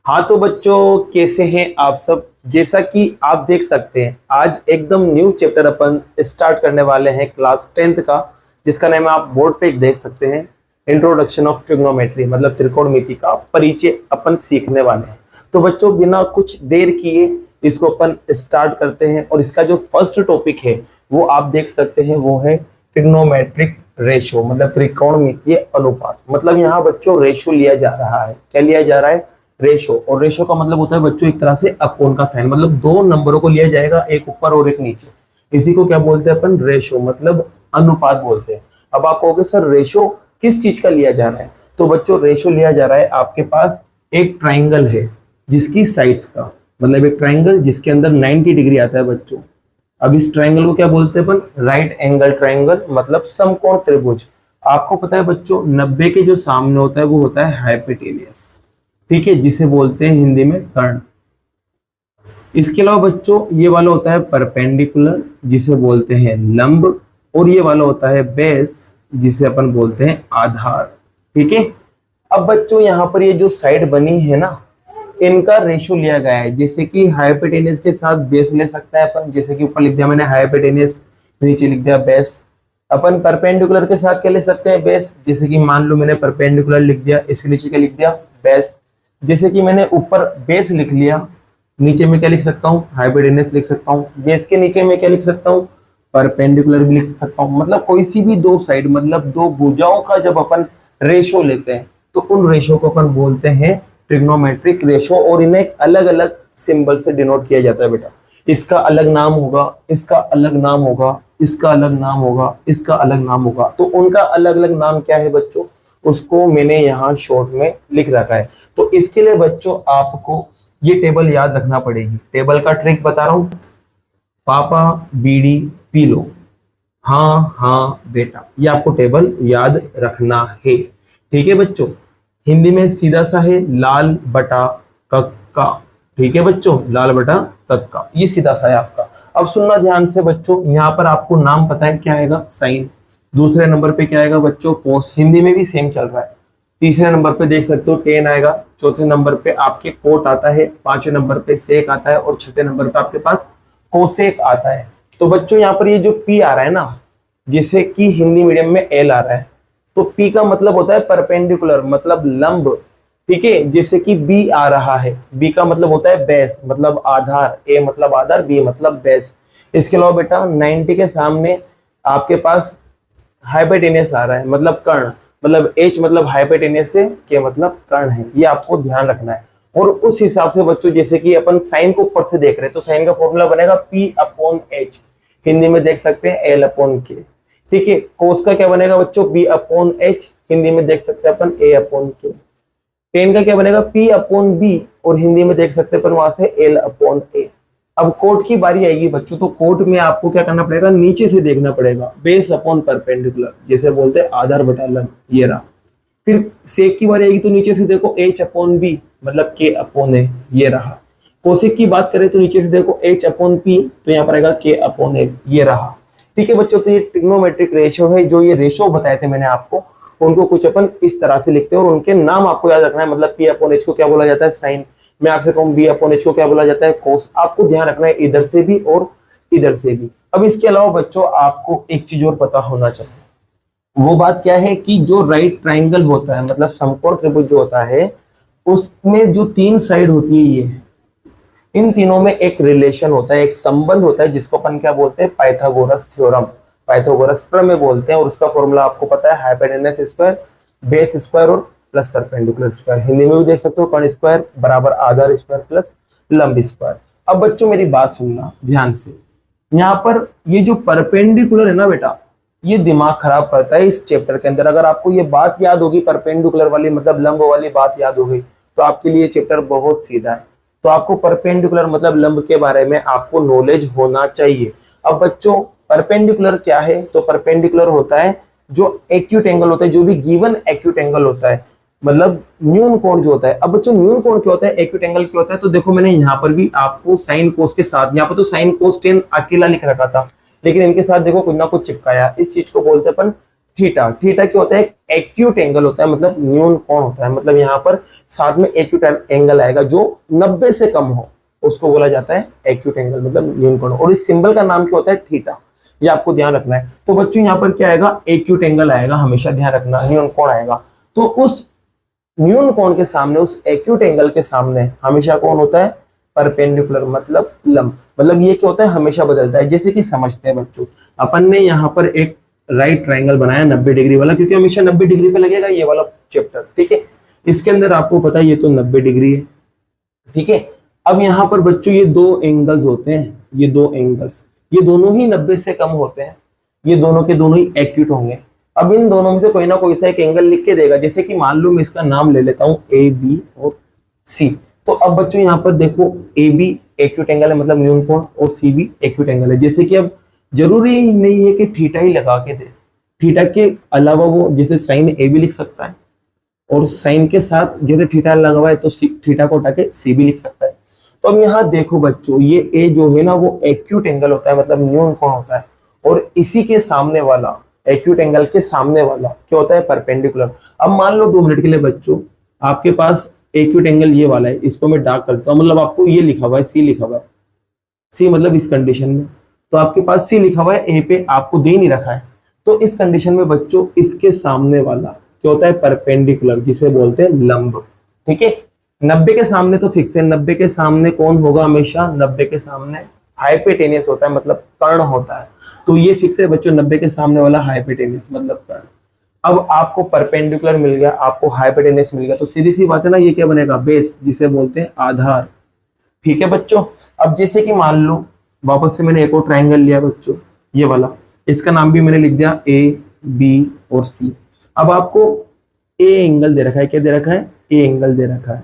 हाँ तो बच्चों, कैसे हैं आप सब। जैसा कि आप देख सकते हैं, आज एकदम न्यू चैप्टर अपन स्टार्ट करने वाले हैं क्लास 10th का, जिसका नाम आप बोर्ड पे देख सकते हैं। इंट्रोडक्शन ऑफ ट्रिग्नोमेट्री, मतलब त्रिकोणमिति का परिचय अपन सीखने वाले हैं। तो बच्चों, बिना कुछ देर किए इसको अपन स्टार्ट करते हैं। और इसका जो फर्स्ट टॉपिक है वो आप देख सकते हैं, वो है ट्रिग्नोमेट्रिक रेशो, मतलब त्रिकोणमितीय अनुपात। मतलब यहाँ बच्चों रेशो लिया जा रहा है। क्या लिया जा रहा है? रेशो। और रेशो का मतलब होता है बच्चों एक तरह से अपकोण का साइन, मतलब दो नंबरों को लिया जाएगा, एक ऊपर और एक नीचे। इसी को क्या बोलते हैं अपन? रेशो, मतलब अनुपात बोलते हैं। अब आप कहोगे सर रेशो किस चीज का लिया जा रहा है? तो बच्चों रेशो लिया जा रहा है, आपके पास एक ट्राइंगल है जिसकी साइड्स का, मतलब एक ट्राइंगल जिसके अंदर 90 डिग्री आता है बच्चों। अब इस ट्राइंगल को क्या बोलते हैं अपन? राइट एंगल ट्राइंगल, मतलब समकोण त्रिभुज। आपको पता है बच्चों, 90 के जो सामने होता है वो होता है हाइपोटेनियस, ठीक है, जिसे बोलते हैं हिंदी में कर्ण। इसके अलावा बच्चों ये वाला होता है परपेंडिकुलर, जिसे बोलते हैं लंब। और ये वाला होता है बेस, जिसे अपन बोलते हैं आधार, ठीक है। अब बच्चों यहाँ पर ये जो साइड बनी है ना, इनका रेशो लिया गया है। जैसे कि हाइपोटेनियस के साथ बेस ले सकता है अपन, जैसे कि ऊपर लिख दिया मैंने हाइपोटेनियस, नीचे लिख दिया बेस। अपन परपेंडिकुलर के साथ क्या ले सकते हैं? बेस। जैसे कि मान लो मैंने परपेंडिकुलर लिख दिया, इसके नीचे क्या लिख दिया? बेस। जैसे कि मैंने ऊपर बेस लिख लिया, नीचे में क्या लिख सकता हूँ? हाइपोटेनस लिख सकता हूँ। बेस के नीचे में क्या लिख सकता हूँ? परपेंडिकुलर भी लिख सकता हूँ। मतलब कोई सी भी दो साइड, मतलब दो भुजाओं का जब अपन रेशो लेते हैं तो उन रेशो को अपन बोलते हैं ट्रिग्नोमेट्रिक रेशो। और इन्हें एक अलग अलग सिंबल से डिनोट किया जाता है बेटा। इसका अलग नाम होगा, इसका अलग नाम होगा, इसका अलग नाम होगा, इसका अलग नाम होगा। तो उनका अलग अलग नाम क्या है बच्चों, उसको मैंने यहाँ शॉर्ट में लिख रखा है। तो इसके लिए बच्चों आपको ये टेबल याद रखना पड़ेगी। टेबल का ट्रिक बता रहा हूं। पापा बीड़ी पी लो, हाँ हाँ बेटा, ये आपको टेबल याद रखना है, ठीक है बच्चों। हिंदी में सीधा सा है, लाल बटा कक्का, ठीक है बच्चों, लाल बटा कक्का, ये सीधा सा है आपका। अब सुनना ध्यान से बच्चों, यहाँ पर आपको नाम पता है क्या आएगा? साइन। दूसरे नंबर पे क्या आएगा बच्चों? कोस। हिंदी में भी सेम चल रहा है। तीसरे नंबर पे देख सकते हो टेन आएगा। चौथे नंबर पे आपके कोट आता है। पांचवें नंबर पे सेक आता है। और छठे नंबर पे आपके पास कोसेक आता है। तो बच्चों यहाँ पर ये जो पी आ रहा है ना, जैसे कि हिंदी मीडियम में एल आ रहा है, तो पी का मतलब होता है परपेंडिकुलर, मतलब लंब, ठीक है। जैसे कि बी आ रहा है, बी का मतलब होता है बेस, मतलब आधार। ए मतलब आधार, बी मतलब बेस। इसके अलावा बेटा 90 के सामने आपके पास हाइपोटेनियस आ रहा है, मतलब कर्ण, मतलब एच मतलब हाइपोटेनियस है, के मतलब कर्ण है। ये आपको ध्यान रखना है। और उस हिसाब से बच्चों, जैसे कि अपन साइन को ऊपर से देख रहे हैं, तो साइन का फॉर्मूला बनेगा पी अपॉन एच, हिंदी में देख सकते हैं एल अपॉन के, ठीक है। कोस का क्या बनेगा बच्चों? बी अपॉन एच, हिंदी में देख सकते हैं अपन ए अपॉन के। टेन का क्या बनेगा? पी अपॉन बी, और हिंदी में देख सकते हैं अपन वहां से एल अपॉन ए। अब कोट की बारी आएगी बच्चों, तो कोट में आपको क्या करना पड़ेगा? नीचे से देखना पड़ेगा, बेस अपॉन परपेंडिकुलर, जैसे बोलते हैं आधार बटा लंब, ये रहा। फिर सेक की बारी आएगी तो नीचे से देखो एच अपॉन बी, मतलब के अपॉन ए, ये रहा। कोसेक की बात करें तो नीचे से देखो एच अपॉन पी, तो यहाँ पर आएगा के अपॉन ए, ये रहा, ठीक है बच्चों। तो ये ट्रिग्नोमेट्रिक रेशो है। जो ये रेशो बताए थे मैंने आपको, उनको कुछ अपन इस तरह से लिखते हैं, और उनके नाम आपको याद रखना है। मतलब पी अपॉन एच को क्या बोला जाता है? साइन। मैं आपसे कहूँ बी अपॉन एच को क्या बोला जाता है? कोस। आपको ध्यान रखना है इधर से भी और इधर से भी। अब इसके अलावा बच्चों आपको एक चीज और पता होना चाहिए। वो बात क्या है कि जो राइट ट्राइंगल होता है, मतलब समकोण त्रिभुज जो होता है, उसमें जो तीन साइड होती है, ये इन तीनों में एक रिलेशन होता है, एक संबंध होता है, जिसको अपन क्या बोलते हैं? पाइथागोरस थ्योरम, पाइथागोरस प्रमेय बोलते हैं। और उसका फॉर्मूला आपको पता है, हाइपोटेनस स्क्वायर, बेस स्क्वायर और प्लस परपेंडिकुलर स्क्वायर। हिंदी में भी देख सकते हो, कर्ण स्क्वायर बराबर आधार स्क्वायर प्लस लंब स्क्वायर। अब बच्चों मेरी बात सुनना ध्यान से। यहाँ पर ये जो परपेंडिकुलर है ना बेटा, ये दिमाग खराब करता है इस चैप्टर के अंदर। अगर आपको ये बात याद होगी, परपेंडिकुलर वाली मतलब लंब वाली बात याद हो गई, तो आपके लिए चैप्टर बहुत सीधा है। तो आपको परपेंडिकुलर मतलब लंब के बारे में आपको नॉलेज होना चाहिए। अब बच्चों परपेंडिकुलर क्या है? तो परपेंडिकुलर होता है जो एक्यूट एंगल होता है, जो भी गिवन एक्यूट एंगल होता है, मतलब न्यून कोण जो होता है। अब बच्चों न्यून कोण क्या होता है, एक्यूट एंगल क्या होता है? तो देखो मैंने यहाँ पर भी आपको साइन कोस के साथ, यहाँ पर तो साइन कोस 10 अकेला लिख रखा था, लेकिन इनके साथ देखो कुछ ना कुछ चिपकाया। इस चीज को बोलते हैं अपन थीटा। थीटा क्या होता है? एक्यूट एंगल होता है, मतलब न्यून कोण होता है, मतलब यहाँ पर साथ में एक्यूट एंगल आएगा जो 90 से कम हो, उसको बोला जाता है एक्यूट एंगल, मतलब न्यून कोण। और इस सिंबल का नाम क्या होता है? थीटा। ये आपको ध्यान रखना है। तो बच्चों यहाँ पर क्या आएगा? एक्यूट एंगल आएगा, हमेशा ध्यान रखना, न्यून कोण आएगा। तो उस न्यून कोण के सामने, उस एक्यूट एंगल के सामने हमेशा कौन होता है? परपेंडिकुलर, मतलब लंब। मतलब ये क्या होता है? हमेशा बदलता है। जैसे कि समझते हैं बच्चों, अपन ने यहाँ पर एक राइट ट्राइंगल बनाया 90 डिग्री वाला, क्योंकि हमेशा 90 डिग्री पे लगेगा ये वाला चैप्टर, ठीक है। इसके अंदर आपको पता है ये तो 90 डिग्री है, ठीक है। अब यहाँ पर बच्चों ये दो एंगल्स होते हैं, ये दो एंगल्स, ये दोनों ही 90 से कम होते हैं, ये दोनों के दोनों ही एक्यूट होंगे। अब इन दोनों में से कोई ना कोई सा एक एंगल लिख के देगा, जैसे कि मान लो मैं इसका नाम ले लेता हूं ए बी और सी। तो अब बच्चों यहाँ पर देखो, ए बी एक्यूट एंगल है, मतलब न्यून कोण, और सी भी एक्यूट एंगल है। जैसे कि अब जरूरी नहीं है कि थीटा ही लगा के दे, थीटा के अलावा वो जैसे साइन ए भी लिख सकता है, और साइन के साथ जैसे थीटा लगा हुआ है तो थीटा को हटा के सी भी लिख सकता है। तो अब यहाँ देखो बच्चों, ये ए जो है ना वो एक्यूट एंगल होता है, मतलब न्यून कोण होता है, और इसी के सामने वाला, एक्यूट एंगल के सामने वाला क्या होता है? परपेंडिकुलर। अब मान लो 2 मिनट के लिए बच्चों आपके पास एक्यूट एंगल ये वाला है, इसको मैं डार्क करता हूँ, मतलब आपको ये लिखा हुआ है सी लिखा हुआ है, सी मतलब इस कंडीशन में, तो आपके पास सी लिखा हुआ है, ए पे आपको दे नहीं रखा है। तो इस कंडीशन में बच्चों इसके सामने वाला क्या होता है? परपेंडिकुलर, जिसे बोलते हैं लंब, ठीक है। 90 के सामने तो फिक्स है, 90 के सामने कौन होगा? हमेशा 90 के सामने हाइपोटेनियस होता है, मतलब कर्ण होता है। तो ये फिक्स है बच्चों, 90 के सामने वाला हाइपोटेनियस मतलब कर्ण। अब आपको परपेंडिकुलर मिल गया, आपको हाइपोटेनियस मिल गया, तो सीधी सी बात है ना, ये क्या बनेगा? बेस, जिसे बोलते हैं आधार, ठीक है बच्चों। अब जैसे कि मान लो वापस से मैंने एक और ट्राइंगल लिया बच्चों, ये वाला, इसका नाम भी मैंने लिख दिया ए बी और सी। अब आपको ए एंगल दे रखा है, क्या दे रखा है? ए एंगल दे रखा है,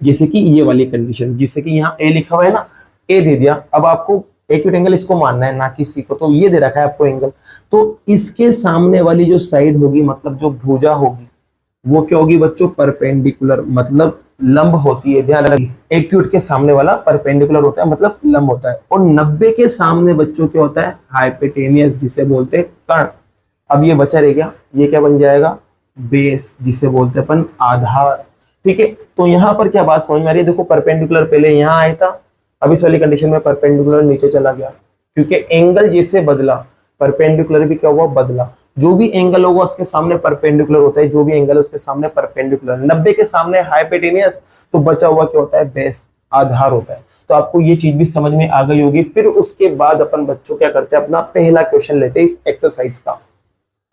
जैसे कि ये वाली कंडीशन, जैसे कि यहाँ ए लिखा हुआ है ना, ए दे दिया। अब आपको एक्यूट एंगल इसको मानना है, ना कि सी को, तो ये दे रखा है आपको एंगल। तो इसके सामने वाली जो साइड होगी, मतलब जो भुजा होगी, वो क्या होगी बच्चों? परपेंडिकुलर, मतलब लंब होती है। ध्यान रखिए, एक्यूट के सामने वाला परपेंडिकुलर होता है, मतलब लंब होता है। और 90 के सामने बच्चों क्या होता है? हाइपोटेनियस, जिसे बोलते हैं कर्ण। अब ये बचा रह गया, ये क्या बन जाएगा? बेस, जिसे बोलते हैं अपन आधार, ठीक है। तो यहाँ पर क्या बात समझ में आ रही है? देखो परपेंडिकुलर पहले यहाँ आया था, अब इस वाली कंडीशन में परपेंडिकुलर नीचे चला गया, क्योंकि एंगल जैसे बदला, परपेंडिकुलर भी क्या हुआ? बदला। जो भी एंगल होगा उसके सामने परपेंडिकुलर होता है, जो भी एंगल है उसके सामने परपेंडिकुलर। 90 के सामने हाइपोटेनियस, तो बचा हुआ क्या होता है? बेस, आधार होता है। तो आपको ये चीज भी समझ में आ गई होगी। फिर उसके बाद अपन बच्चों क्या करते हैं? अपना पहला क्वेश्चन लेते हैं इस एक्सरसाइज का।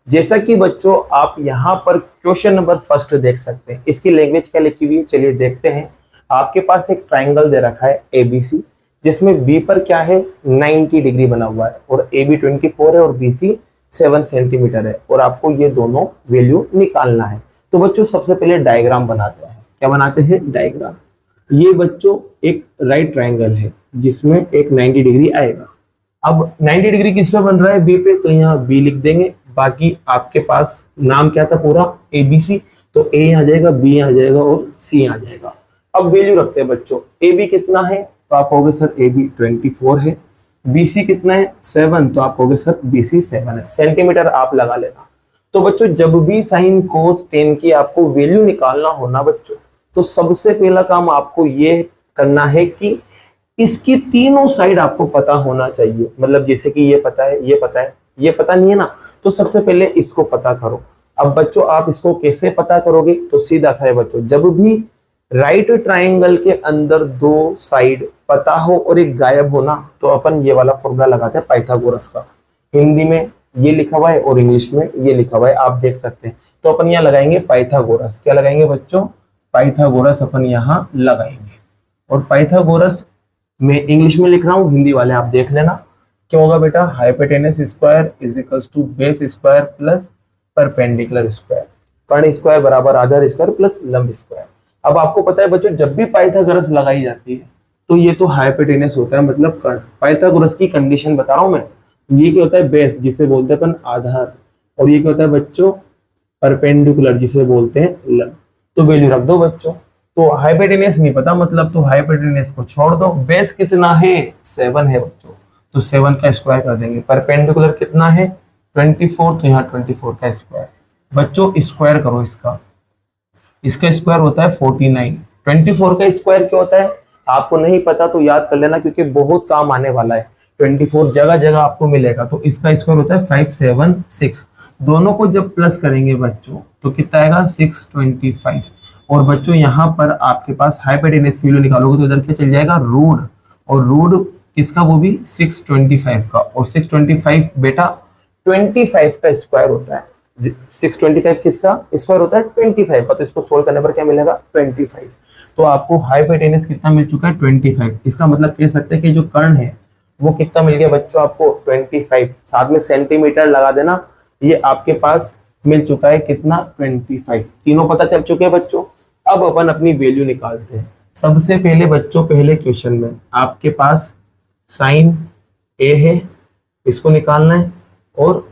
जैसा कि बच्चों आप यहाँ पर क्वेश्चन नंबर फर्स्ट देख सकते हैं, इसकी लैंग्वेज क्या लिखी हुई है, चलिए देखते हैं। आपके पास एक ट्राइंगल दे रखा है एबीसी, जिसमें बी पर क्या है? 90 डिग्री बना हुआ है, और ए बी 24 है और बी सी 7 सेंटीमीटर है, और आपको ये दोनों वैल्यू निकालना है। तो बच्चों सबसे पहले डायग्राम बनाते हैं। क्या बनाते हैं? डायग्राम। ये बच्चों एक राइट ट्राइंगल है जिसमें एक 90 डिग्री आएगा। अब 90 डिग्री किस पे बन रहा है? बी पे, तो यहाँ बी लिख देंगे। बाकी आपके पास नाम क्या था पूरा? एबीसी, तो ए आ जाएगा, बी आ जाएगा और सी आ जाएगा। अब वैल्यू रखते हैं बच्चों। ए बी कितना है? तो आप कहोगे सर ए बी 24 है। बी सी कितना है? 7, तो आप कहोगे सर बी सी 7 है। सेंटीमीटर आप लगा लेना। तो बच्चों जब भी साइन कोस टेन की आपको वैल्यू निकालना हो ना बच्चों, तो सबसे पहला काम आपको ये करना है कि इसकी तीनों साइड आपको पता होना चाहिए। मतलब जैसे कि ये पता है, ये पता है, ये पता नहीं है ना, तो सबसे पहले इसको पता करो। अब बच्चों आप इसको कैसे पता करोगे? तो सीधा सा है बच्चों, जब भी राइट ट्राइंगल के अंदर दो साइड पता हो और एक गायब हो ना, तो अपन ये वाला फॉर्मूला लगाते हैं पाइथागोरस का। हिंदी में ये लिखा हुआ है और इंग्लिश में ये लिखा हुआ है, आप देख सकते हैं। तो अपन यहाँ लगाएंगे पाइथागोरस। क्या लगाएंगे बच्चों? पाइथागोरस अपन यहाँ लगाएंगे। और पाइथागोरस मैं इंग्लिश में लिख रहा हूँ, हिंदी वाले आप देख लेना। क्या होगा बेटा? Hypotenuse square is equals to base square plus perpendicular square, कर्ण स्क्वायर बराबर आधार स्क्वायर प्लस लंब स्क्वायर। अब आपको पता है बच्चों, जब भी पाइथागोरस लगाई जाती है तो ये तो हाइपोटेनस होता है, मतलब कर्ण। पाइथागोरस की कंडीशन बता रहा हूं मैं। ये क्या होता है? बेस, जिसे बोलते हैं अपन आधार, और ये क्या होता है बच्चों? परपेंडिकुलर, जिसे बोलते हैं लंब। तो वैल्यू रख दो बच्चों। तो हाइपोटेनस नहीं पता, मतलब तो हाइपोटेनस को छोड़ दो। बेस कितना है? 7 है बच्चों, तो 7 का स्क्वायर कर देंगे। परपेंडिकुलर कितना है? 24, तो यहाँ 24 का स्क्वायर। बच्चों स्क्वायर करो इसका स्क्वायर होता है 49। 24 का स्क्वायर क्या होता है आपको नहीं पता तो याद कर लेना, क्योंकि बहुत काम आने वाला है। 24 जगह जगह आपको मिलेगा। तो इसका स्क्वायर होता है 576। दोनों को जब प्लस करेंगे बच्चों तो कितना आएगा 625। और बच्चों यहाँ पर आपके पास हाइपोटेनस की वैल्यू निकालोगे तो इधर क्या चल जाएगा रूट, और रूट किसका वो भी 625 का। और 625 बेटा 25 का स्क्वायर होता है। 625 किसका स्क्वायर होता है 25 का। तो इसको सोल्व करने पर क्या मिलेगा 25। तो आपको हाइपोटेनस कितना मिल चुका है 25। इसका मतलब कह सकते हैं कि जो कर्ण है वो कितना मिल गया बच्चों आपको 25। साथ में सेंटीमीटर लगा देना, ये आपके पास मिल चुका है कितना 25। तीनों पता चल चुके हैं बच्चों। अब अपन अपनी वैल्यू निकालते हैं। सबसे पहले बच्चों पहले क्वेश्चन में आपके पास साइन ए है, इसको निकालना है, और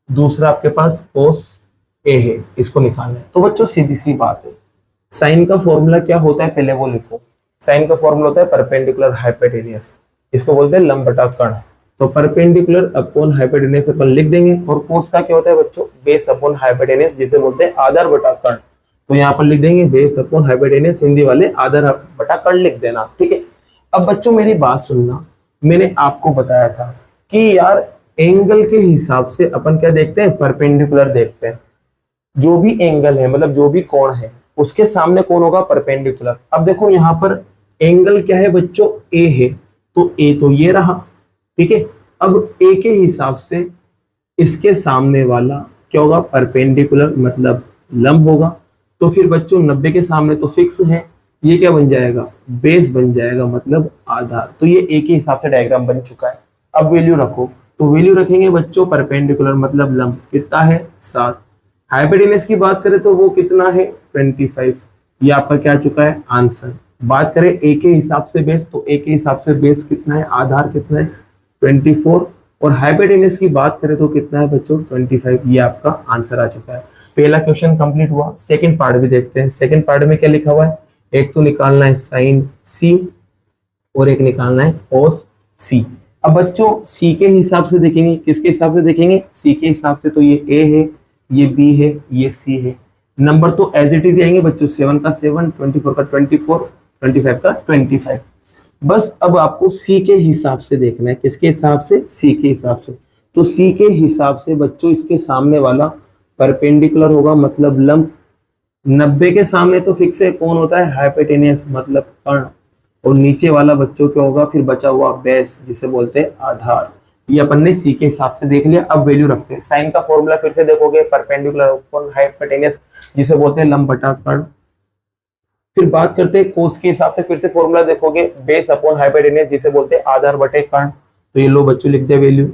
दूसरा आपके पास कोस ए है, इसको निकालना है। तो बच्चों सीधी सी बात है, साइन का फॉर्मूला क्या होता है पहले वो लिखो। साइन का फॉर्मूला होता है परपेंडिकुलर हाइपोटेनियस, इसको बोलते हैं लंब बटा कर्ण। तो परपेंडिकुलर अपॉन हाइपोटेनियस अपन लिख देंगे। और कोस का क्या होता है बच्चों बेस अपॉन हाइपोटेनियस, जिसे बोलते हैं आधार बटा कर्ण। तो यहाँ पर लिख देंगे बेस अपॉन हाइपोटेनियस, हिंदी वाले आधार बटा कर्ण लिख देना, ठीक है। अब बच्चों मेरी बात सुनना, मैंने आपको बताया था कि यार एंगल के हिसाब से अपन क्या देखते हैं परपेंडिकुलर देखते हैं। जो भी एंगल है मतलब जो भी कोण है उसके सामने कौन होगा परपेंडिकुलर। अब देखो यहाँ पर एंगल क्या है बच्चों ए है, तो ए तो ये रहा, ठीक है। अब ए के हिसाब से इसके सामने वाला क्या होगा परपेंडिकुलर मतलब लंब होगा। तो फिर बच्चों 90 के सामने तो फिक्स है, ये क्या बन जाएगा बेस बन जाएगा मतलब आधार। तो ये ए के हिसाब से डायग्राम बन चुका है। अब वैल्यू रखो, तो वैल्यू रखेंगे बच्चों परपेंडिकुलर मतलब लंब कितना है 7। हाइपोटेनस की बात करें तो वो कितना है 25। ये आपका क्या आ चुका है आंसर। बात करें ए के हिसाब से बेस, तो ए के हिसाब से बेस कितना है आधार कितना है 24। और हाइपोटेनस की बात करें तो कितना है बच्चों 25। ये आपका आंसर आ चुका है। पहला क्वेश्चन कंप्लीट हुआ। सेकंड पार्ट भी देखते हैं। सेकंड पार्ट में क्या लिखा हुआ है, एक तो निकालना है साइन सी और एक निकालना है कोस सी। अब बच्चों सी के हिसाब से देखेंगे, किसके हिसाब से देखेंगे सी के हिसाब से। तो ये ए है, ये बी है, ये सी है। नंबर तो एज इट इज आएंगे बच्चों, 7 का 7, 24 का 24, 25 का 25। बस अब आपको सी के हिसाब से देखना है। किसके हिसाब से सी के हिसाब से। तो सी के हिसाब से बच्चों इसके सामने वाला परपेंडिकुलर होगा मतलब लंब। 90 के सामने तो फिक्स है, कौन होता है हाइपोटेनियस मतलब कर्ण। और नीचे वाला बच्चों क्या होगा फिर बचा हुआ बेस, जिसे बोलते हैं आधार। ये अपन ने सी के हिसाब से देख लिया। अब वैल्यू रखते हैं। साइन का फॉर्मूला फिर से देखोगे परपेंडिकुलर अपॉन हाइपोटेनियस, जिसे बोलते हैं लंब बटा कर्ण। फिर बात करते हैं कोस के हिसाब से, फिर से फॉर्मूला देखोगे बेस अपॉन हाइपोटेनियस, जिसे बोलते हैं आधार बटे कर्ण। तो ये लो बच्चों लिख दे वैल्यू।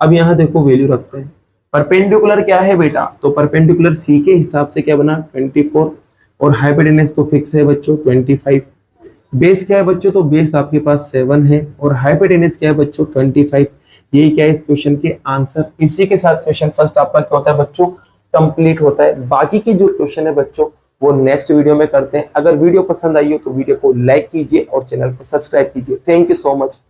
अब यहाँ देखो वैल्यू रखते हैं। परपेंडिकुलर क्या है बेटा, तो परपेंडिकुलर सी के हिसाब से क्या बना 24, और हाइपोटेनस तो फिक्स है बच्चों 25। बेस क्या है बच्चों, तो बेस आपके पास 7 है, और हाइपोटेनस क्या है बच्चों 25। यही क्या है इस क्वेश्चन के आंसर। इसी के साथ क्वेश्चन फर्स्ट आपका क्या होता है बच्चों कंप्लीट होता है। बाकी के जो क्वेश्चन है बच्चों वो नेक्स्ट वीडियो में करते हैं। अगर वीडियो पसंद आई हो तो वीडियो को लाइक कीजिए और चैनल को सब्सक्राइब कीजिए। Thank you so much.